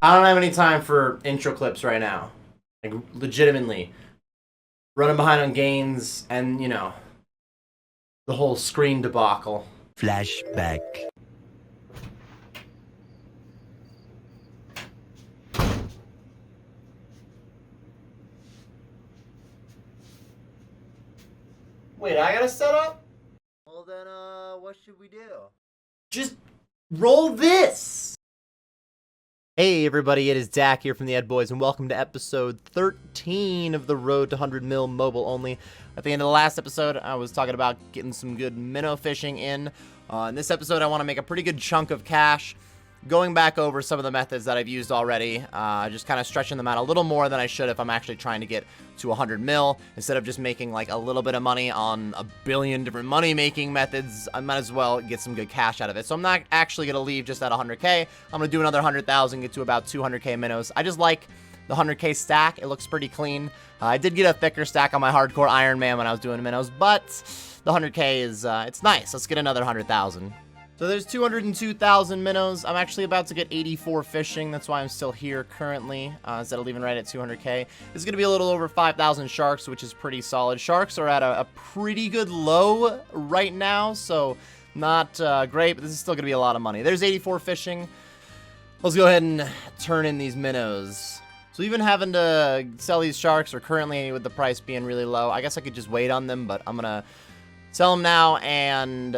I don't have any time for intro clips right now. Like, legitimately. Running behind on gains and, you know, the whole screen debacle. Flashback. Wait, I gotta set up? Well then, what should we do? Just roll this! Hey everybody, it is Dak here from the Ed Boys, and welcome to episode 13 of the Road to 100 Mil Mobile Only. At the end of the last episode, I was talking about getting some good minnow fishing in. In this episode, I want to make a pretty good chunk of cash. Going back over some of the methods that I've used already, just kind of stretching them out a little more than I should if I'm actually trying to get to 100 mil. Instead of just making like a little bit of money on a billion different money-making methods, I might as well get some good cash out of it. So I'm not actually going to leave just at 100K. I'm going to do another 100,000, get to about 200K minnows. I just like the 100K stack. It looks pretty clean. I did get a thicker stack on my hardcore Iron Man when I was doing minnows, but the 100K is, it's nice. Let's get another 100,000. So there's 202,000 minnows. I'm actually about to get 84 fishing. That's why I'm still here currently, instead of leaving right at 200K. It's going to be a little over 5,000 sharks, which is pretty solid. Sharks are at a pretty good low right now, so not great, but this is still going to be a lot of money. There's 84 fishing. Let's go ahead and turn in these minnows. So even having to sell these sharks, or currently with the price being really low, I guess I could just wait on them, but I'm going to sell them now and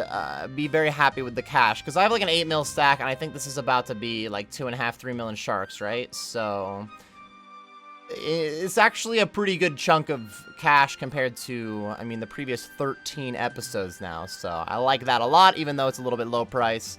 be very happy with the cash. Because I have like an 8 mil stack, and I think this is about to be like 2.5, 3 million sharks, right? So it's actually a pretty good chunk of cash compared to, I mean, the previous 13 episodes now. So I like that a lot, even though it's a little bit low price.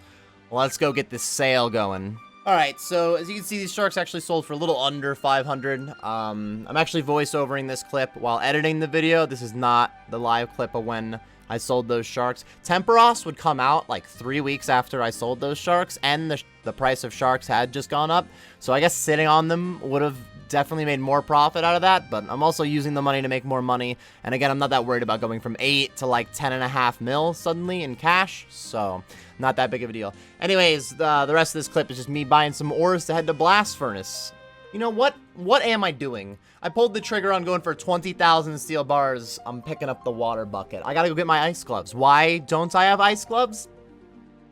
Let's go get this sale going. Alright, so as you can see, these sharks actually sold for a little under 500. I'm actually voice-overing this clip while editing the video. This is not the live clip of when I sold those sharks. Temperos would come out like 3 weeks after I sold those sharks, and the price of sharks had just gone up. So I guess sitting on them would have definitely made more profit out of that, but I'm also using the money to make more money. And again, I'm not that worried about going from 8 to like 10.5 mil suddenly in cash, so not that big of a deal. Anyways, the rest of this clip is just me buying some ores to head to Blast Furnace. You know what? What am I doing? I pulled the trigger on going for 20,000 steel bars. I'm picking up the water bucket. I gotta go get my ice gloves. Why don't I have ice gloves?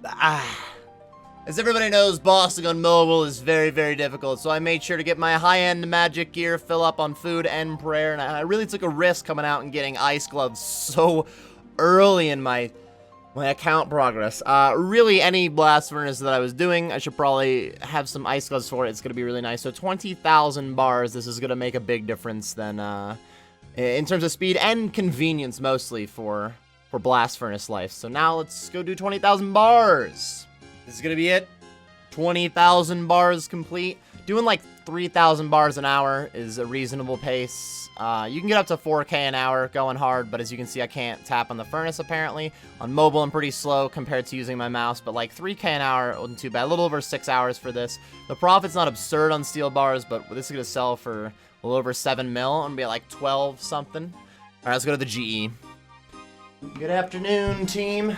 As everybody knows, bossing on mobile is very, very difficult, so I made sure to get my high-end magic gear, fill up on food and prayer, and I really took a risk coming out and getting ice gloves so early in my account progress. Really, any blast furnace that I was doing, I should probably have some ice gloves for it. It's going to be really nice. So 20,000 bars, this is going to make a big difference then, in terms of speed and convenience, mostly for blast furnace life. So now let's go do 20,000 bars. This is going to be it. 20,000 bars complete. Doing like 3,000 bars an hour is a reasonable pace. You can get up to 4K an hour going hard, but as you can see, I can't tap on the furnace apparently. On mobile, I'm pretty slow compared to using my mouse, but like 3K an hour wasn't too bad. A little over 6 hours for this. The profit's not absurd on steel bars, but this is going to sell for a little over 7 mil. I'm going to be at like 12 something. All right, let's go to the GE. Good afternoon, team.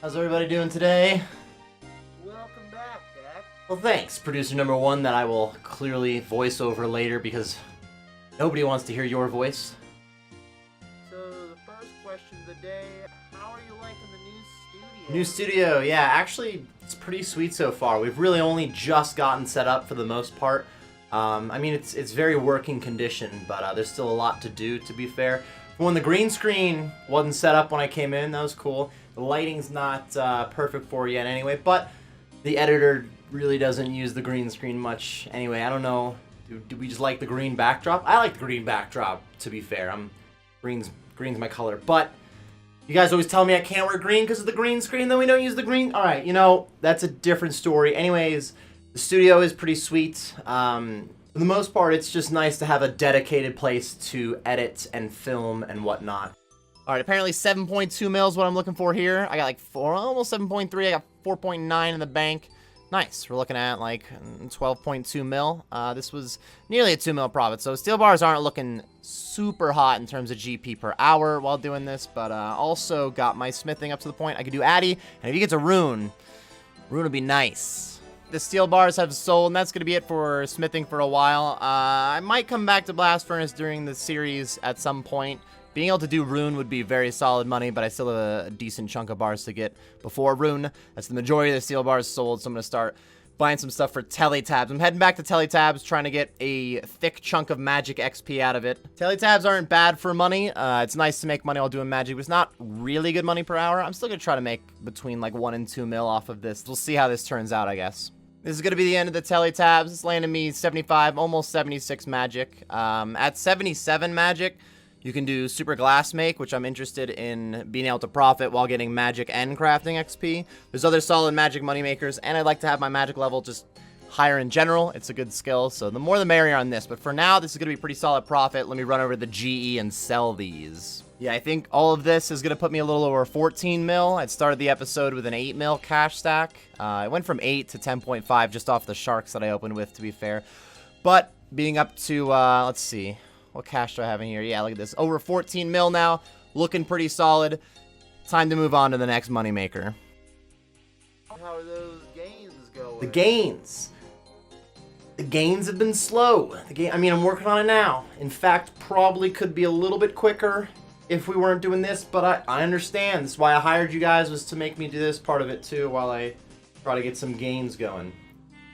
How's everybody doing today? Welcome back, Dak. Well, thanks, producer number one, that I will clearly voice over later because nobody wants to hear your voice. So, the first question of the day, how are you liking the new studio? New studio, yeah, actually, it's pretty sweet so far. We've really only just gotten set up for the most part. I mean, it's very working condition, but there's still a lot to do, to be fair. When the green screen wasn't set up when I came in, that was cool. The lighting's not perfect for it yet anyway, but the editor really doesn't use the green screen much anyway. I don't know. Do we just like the green backdrop? I like the green backdrop, to be fair. Green's my color. But you guys always tell me I can't wear green because of the green screen, then we don't use the green. All right, you know, that's a different story. Anyways, the studio is pretty sweet. For the most part, it's just nice to have a dedicated place to edit and film and whatnot. All right, apparently 7.2 mil is what I'm looking for here. I got like almost 7.3. I got 4.9 in the bank. Nice. We're looking at like 12.2 mil. This was nearly a 2 mil profit. So steel bars aren't looking super hot in terms of GP per hour while doing this, but also got my smithing up to the point I could do Addy. And if you get to rune would be nice. the steel bars have sold, and that's going to be it for smithing for a while. I might come back to Blast Furnace during the series at some point. Being able to do Rune would be very solid money, but I still have a decent chunk of bars to get before Rune. That's the majority of the steel bars sold, so I'm going to start buying some stuff for Teletabs. I'm heading back to Teletabs, trying to get a thick chunk of magic XP out of it. Teletabs aren't bad for money. It's nice to make money while doing magic, but it's not really good money per hour. I'm still going to try to make between like 1 and 2 mil off of this. We'll see how this turns out, I guess. This is going to be the end of the Teletabs. It's landing me 75, almost 76 magic. At 77 magic, you can do Super Glass Make, which I'm interested in being able to profit while getting magic and crafting XP. There's other solid magic money makers, and I'd like to have my magic level just higher in general. It's a good skill, so the more the merrier on this. But for now, this is going to be pretty solid profit. Let me run over to the GE and sell these. Yeah, I think all of this is going to put me a little over 14 mil. I started the episode with an 8 mil cash stack. I went from 8 to 10.5 just off the sharks that I opened with, to be fair. But being up to, let's see. What cash do I have in here? Yeah, look at this. Over 14 mil now. Looking pretty solid. Time to move on to the next moneymaker. How are those gains going? The gains. The gains have been slow. I'm working on it now. In fact, probably could be a little bit quicker if we weren't doing this, but I understand. That's why I hired you guys, was to make me do this part of it too while I try to get some gains going.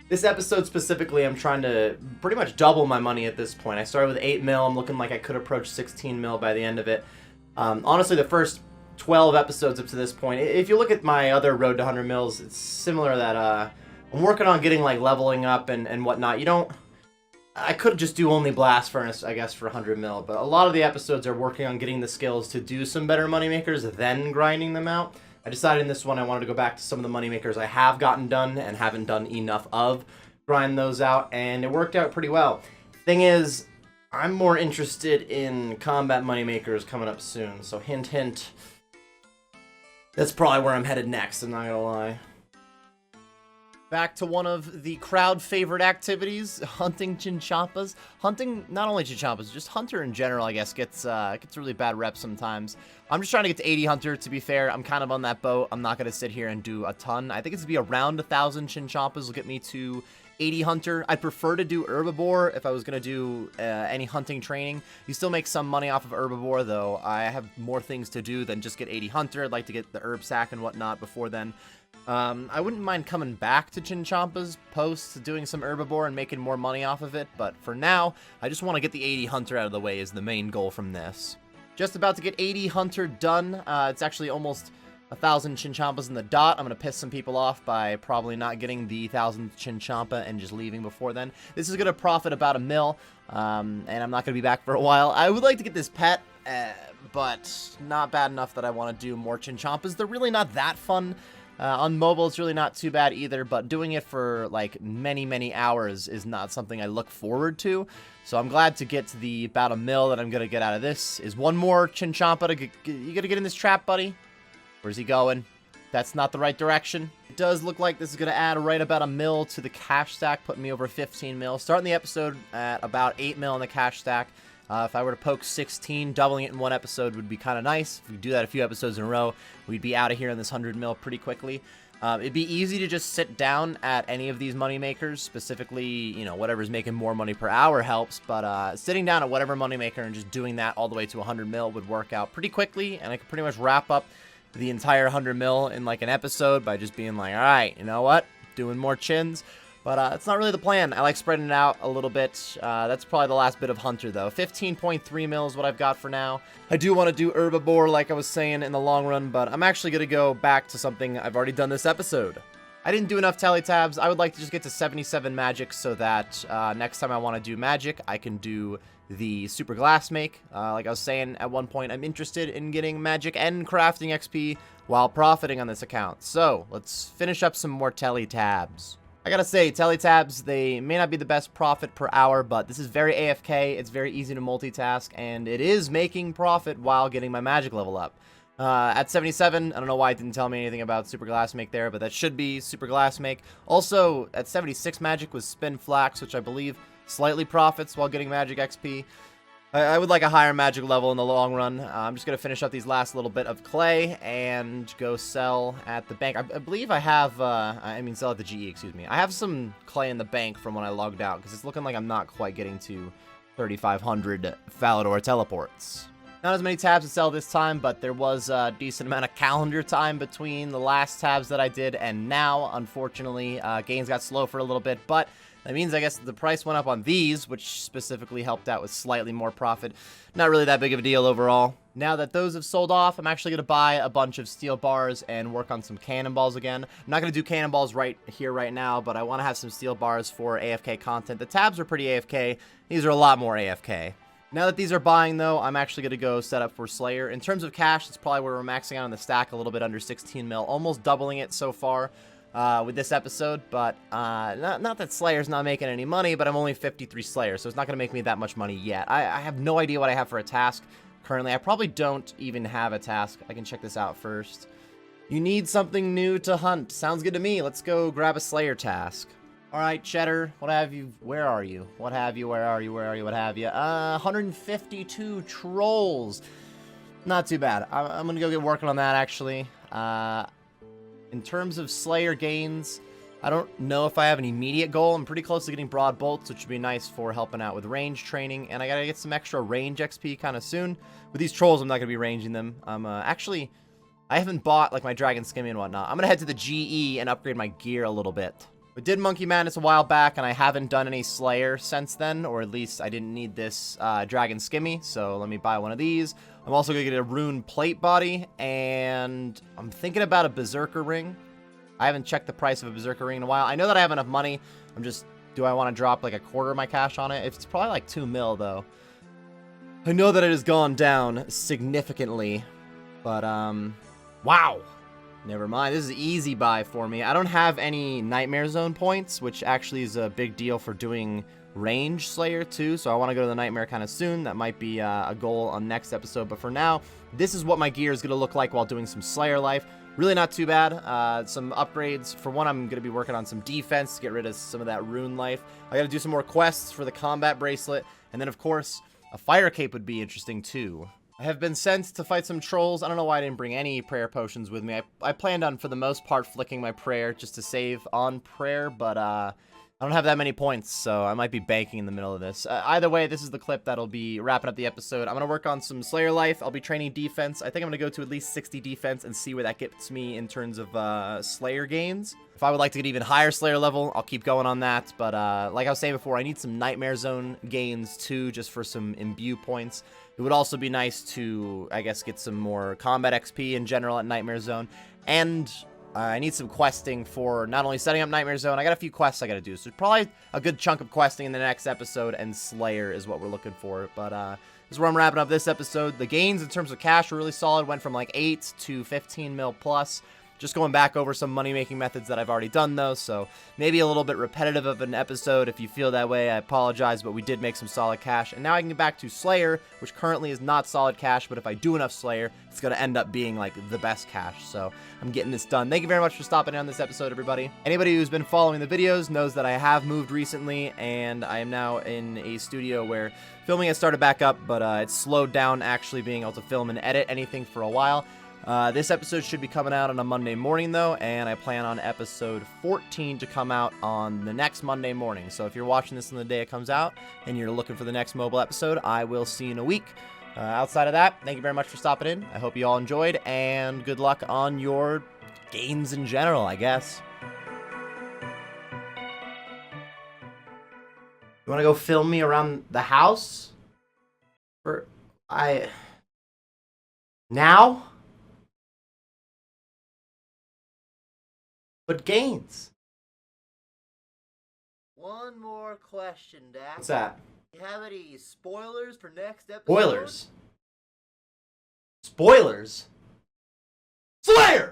This episode specifically, I'm trying to pretty much double my money at this point. I started with 8 mil. I'm looking like I could approach 16 mil by the end of it. Honestly, the first 12 episodes up to this point, if you look at my other Road to 100 mils, it's similar that I'm working on getting like leveling up and whatnot. I could just do only Blast Furnace, I guess, for 100 mil, but a lot of the episodes are working on getting the skills to do some better moneymakers, then grinding them out. I decided in this one I wanted to go back to some of the moneymakers I have gotten done and haven't done enough of, grind those out, and it worked out pretty well. Thing is, I'm more interested in combat moneymakers coming up soon, so hint hint, that's probably where I'm headed next, I'm not gonna lie. Back to one of the crowd favorite activities, hunting chinchompas. Hunting, not only chinchompas, just hunter in general, I guess, gets really bad reps sometimes. I'm just trying to get to 80 hunter, to be fair. I'm kind of on that boat. I'm not going to sit here and do a ton. I think it's going to be around 1,000 chinchompas will get me to 80 hunter. I'd prefer to do herbivore if I was going to do any hunting training. You still make some money off of herbivore, though. I have more things to do than just get 80 hunter. I'd like to get the herb sack and whatnot before then. I wouldn't mind coming back to chinchompas post doing some herbivore and making more money off of it, but for now, I just want to get the 80 hunter out of the way is the main goal from this. Just about to get 80 hunter done. It's actually almost 1,000 chinchompas in the dot. I'm going to piss some people off by probably not getting the 1,000th chinchompa and just leaving before then. This is going to profit about 1 mil, and I'm not going to be back for a while. I would like to get this pet, but not bad enough that I want to do more chinchompas. They're really not that fun. On mobile, it's really not too bad either, but doing it for like many hours is not something I look forward to. So I'm glad to get to the about 1 mil that I'm going to get out of this. Is one more chinchompa to you going to get in this trap, buddy? Where's he going? That's not the right direction. It does look like this is going to add right about 1 mil to the cash stack, putting me over 15 mil. Starting the episode at about 8 mil in the cash stack. If I were to poke 16, doubling it in one episode would be kind of nice. If we do that a few episodes in a row, we'd be out of here in this 100 mil pretty quickly. It'd be easy to just sit down at any of these money makers, specifically, whatever's making more money per hour helps, but sitting down at whatever money maker and just doing that all the way to 100 mil would work out pretty quickly, and I could pretty much wrap up the entire 100 mil in like an episode by just being like, all right, you know what, doing more chins. But it's not really the plan. I like spreading it out a little bit. That's probably the last bit of hunter, though. 15.3 mil is what I've got for now. I do want to do herbivore, like I was saying, in the long run, but I'm actually going to go back to something I've already done this episode. I didn't do enough Teletabs. I would like to just get to 77 magic so that next time I want to do magic, I can do the Super Glass Make. Like I was saying at one point, I'm interested in getting magic and crafting XP while profiting on this account. So let's finish up some more Teletabs. I gotta say, Teletabs, they may not be the best profit per hour, but this is very AFK, it's very easy to multitask, and it is making profit while getting my magic level up. At 77, I don't know why it didn't tell me anything about Super Glass Make there, but that should be Super Glass Make. Also, at 76 magic was Spin Flax, which I believe slightly profits while getting magic XP. I would like a higher magic level in the long run. I'm just going to finish up these last little bit of clay and go sell at the bank. I believe I have, sell at the GE, excuse me. I have some clay in the bank from when I logged out, because it's looking like I'm not quite getting to 3,500 Falador teleports. Not as many tabs to sell this time, but there was a decent amount of calendar time between the last tabs that I did and now. Unfortunately, gains got slow for a little bit, but that means, I guess, the price went up on these, which specifically helped out with slightly more profit. Not really that big of a deal overall. Now that those have sold off, I'm actually going to buy a bunch of steel bars and work on some cannonballs again. I'm not going to do cannonballs right here, right now, but I want to have some steel bars for AFK content. The tabs are pretty AFK. These are a lot more AFK. Now that these are buying, though, I'm actually going to go set up for Slayer. In terms of cash, it's probably where we're maxing out on the stack, a little bit under 16 mil, almost doubling it so far. With this episode, but not that Slayer's not making any money, but I'm only 53 Slayer, so it's not going to make me that much money yet. I have no idea what I have for a task currently. I probably don't even have a task. I can check this out first. You need something new to hunt. Sounds good to me. Let's go grab a Slayer task. All right, Cheddar, what have you? Where are you? What have you? Where are you? Where are you? What have you? 152 trolls. Not too bad. I'm going to go get working on that, actually. In terms of Slayer gains, I don't know if I have an immediate goal. I'm pretty close to getting broad bolts, which would be nice for helping out with range training, and I gotta get some extra range XP kind of soon. With these trolls, I'm not gonna be ranging them. Actually, I haven't bought like my dragon skimmy and whatnot. I'm gonna head to the GE and upgrade my gear a little bit. I did Monkey Madness a while back, and I haven't done any Slayer since then, or at least I didn't need this dragon skimmy, so let me buy one of these. I'm also going to get a rune plate body, and I'm thinking about a berserker ring. I haven't checked the price of a berserker ring in a while. I know that I have enough money. Do I want to drop like a quarter of my cash on it? It's probably like 2 mil, though. I know that it has gone down significantly, but, wow. Never mind. This is an easy buy for me. I don't have any Nightmare Zone points, which actually is a big deal for doing range Slayer too, so I want to go to the Nightmare kind of soon. That might be a goal on next episode, but for now, this is what my gear is going to look like while doing some Slayer life. Really not too bad. Some upgrades. For one, I'm going to be working on some defense to get rid of some of that rune life. I got to do some more quests for the combat bracelet, and then of course, a fire cape would be interesting too. I have been sent to fight some trolls. I don't know why I didn't bring any prayer potions with me. I planned on, for the most part, flicking my prayer just to save on prayer, but I don't have that many points, so I might be banking in the middle of this. Either way, this is the clip that'll be wrapping up the episode. I'm going to work on some Slayer life. I'll be training defense. I think I'm going to go to at least 60 defense and see where that gets me in terms of Slayer gains. If I would like to get even higher Slayer level, I'll keep going on that. But like I was saying before, I need some Nightmare Zone gains too, just for some imbue points. It would also be nice to, I guess, get some more combat XP in general at Nightmare Zone. And I need some questing for not only setting up Nightmare Zone, I got a few quests I gotta do. So probably a good chunk of questing in the next episode, and Slayer is what we're looking for. But this is where I'm wrapping up this episode. The gains in terms of cash were really solid. Went from like 8 to 15 mil plus. Just going back over some money-making methods that I've already done, though, so maybe a little bit repetitive of an episode. If you feel that way, I apologize, but we did make some solid cash. And now I can get back to Slayer, which currently is not solid cash, but if I do enough Slayer, it's going to end up being, like, the best cash. So I'm getting this done. Thank you very much for stopping in on this episode, everybody. Anybody who's been following the videos knows that I have moved recently, and I am now in a studio where filming has started back up, but it's slowed down actually being able to film and edit anything for a while. This episode should be coming out on a Monday morning, though, and I plan on episode 14 to come out on the next Monday morning. So if you're watching this on the day it comes out and you're looking for the next mobile episode, I will see you in a week. Outside of that, thank you very much for stopping in. I hope you all enjoyed, and good luck on your games in general, I guess. You want to go film me around the house? Now? But gains. One more question, Dak. What's that? You have any spoilers for next episode? Spoilers? Spoilers? Slayer!